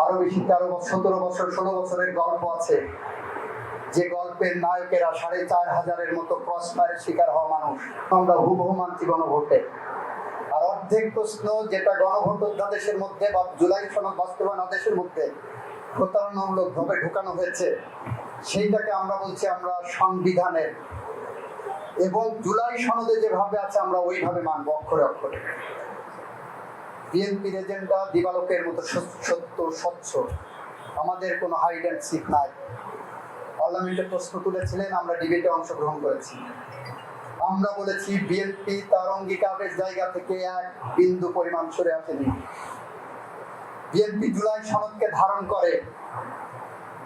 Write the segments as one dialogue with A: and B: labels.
A: আরো বেশি 17 বছর 16 বছরের গল্প আছে, যে গল্পের নায়কেরা 4500-এর মতো ক্রস ফায়ারের শিকার হওয়া মানুষ। আমরা হুবহু মানছি গণভোটে। আর অর্ধেক প্রশ্ন যেটা গণভোট অধ্যাদেশের মধ্যে বা জুলাই সনদ বাস্তবায়ন আদেশের মধ্যে প্রতারণামূলক ভাবে ঢুকানো হয়েছে, সেইটাকে আমরা বলছি আমরা সংবিধানের, এবং জুলাই সনদে যেভাবে আছে আমরা ওইভাবে মানবো অক্ষরে অক্ষরে। বিএনপির এজেন্ডা দিবালোকের মতো সত্য স্বচ্ছ, আমাদের কোনো হাইড অ্যান্ড সিক নাই। পার্লামেন্টে প্রশ্ন তুলেছিলেন, আমরা ডিবেটে অংশগ্রহণ করেছি। আমরা বলেছি বিএনপি তার অঙ্গীকারের জায়গা থেকে এক বিন্দু পরিমাণ সরে আসেনি। বিএনপি জুলাই সনদকে ধারণ করে,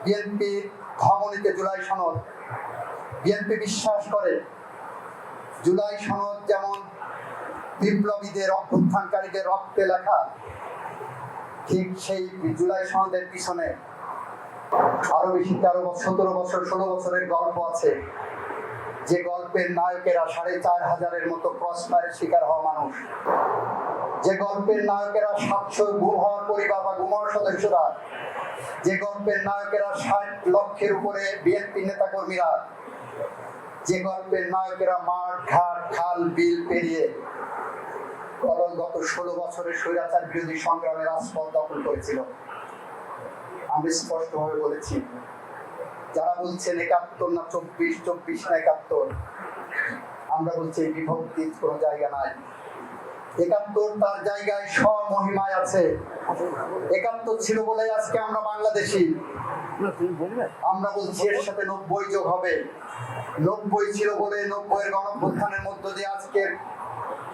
A: বিএনপির ধমনীতে জুলাই সনদ। বিএনপি বিশ্বাস করে জুলাই সনদ যেমন বিপ্লবীদের অভ্যুত্থানকারীদের রক্তে লেখা, ঠিক সেই জুলাই সনদের পিছনে আরো বেশি 17 বছর 16 বছরের গল্প আছে, যে গল্পের নায়কেরা 4500-এর মতো ক্রস ফায়ারের শিকার হওয়া মানুষ, যে গল্পের নায়কেরা 700 গুম হওয়ার পরিবার বা গুম হওয়ার সদস্যরা, যে গল্পের নায়কেরা 60 লক্ষের উপরে বিএনপি নেতা কর্মীরা, যে গল্পের নায়কেরা মাঠ ঘাট খাল বিল পেরিয়ে গত 16 বছরের স্বৈরাচার বিরোধী সংগ্রামের রাজপথ দখল করেছিল। আমি স্পষ্টভাবে বলেছি, যারা বলছেন 71 না 24, 24 না 71, আমরা বলছি এই বিভক্তির কোনো জায়গা নাই। 71 তার জায়গায় স্বমহিমায় আছে। 71 ছিল বলে আজকে আমরা বাংলাদেশী। আমরা বলছি এর সাথে 90 যোগ হবে। 90 ছিল বলে 90-এর গণঅভ্যুত্থানের মধ্য দিয়ে আজকে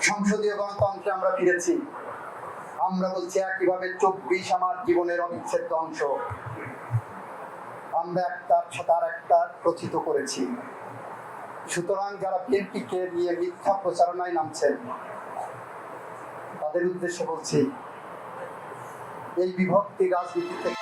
A: সংসদীয় গণতন্ত্রে আমরা ফিরেছি। আমরা বলছি একইভাবে 24 আমার জীবনের অবিচ্ছেদ্য অংশ। আমরা একটার সাথে আর একটা প্রথিত করেছি। সুতরাং যারা বিএনপিকে নিয়ে মিথ্যা প্রচারণায় নামছেন, তাদের উদ্দেশ্যে বলছি, এই বিভক্তি রাজনীতি থেকে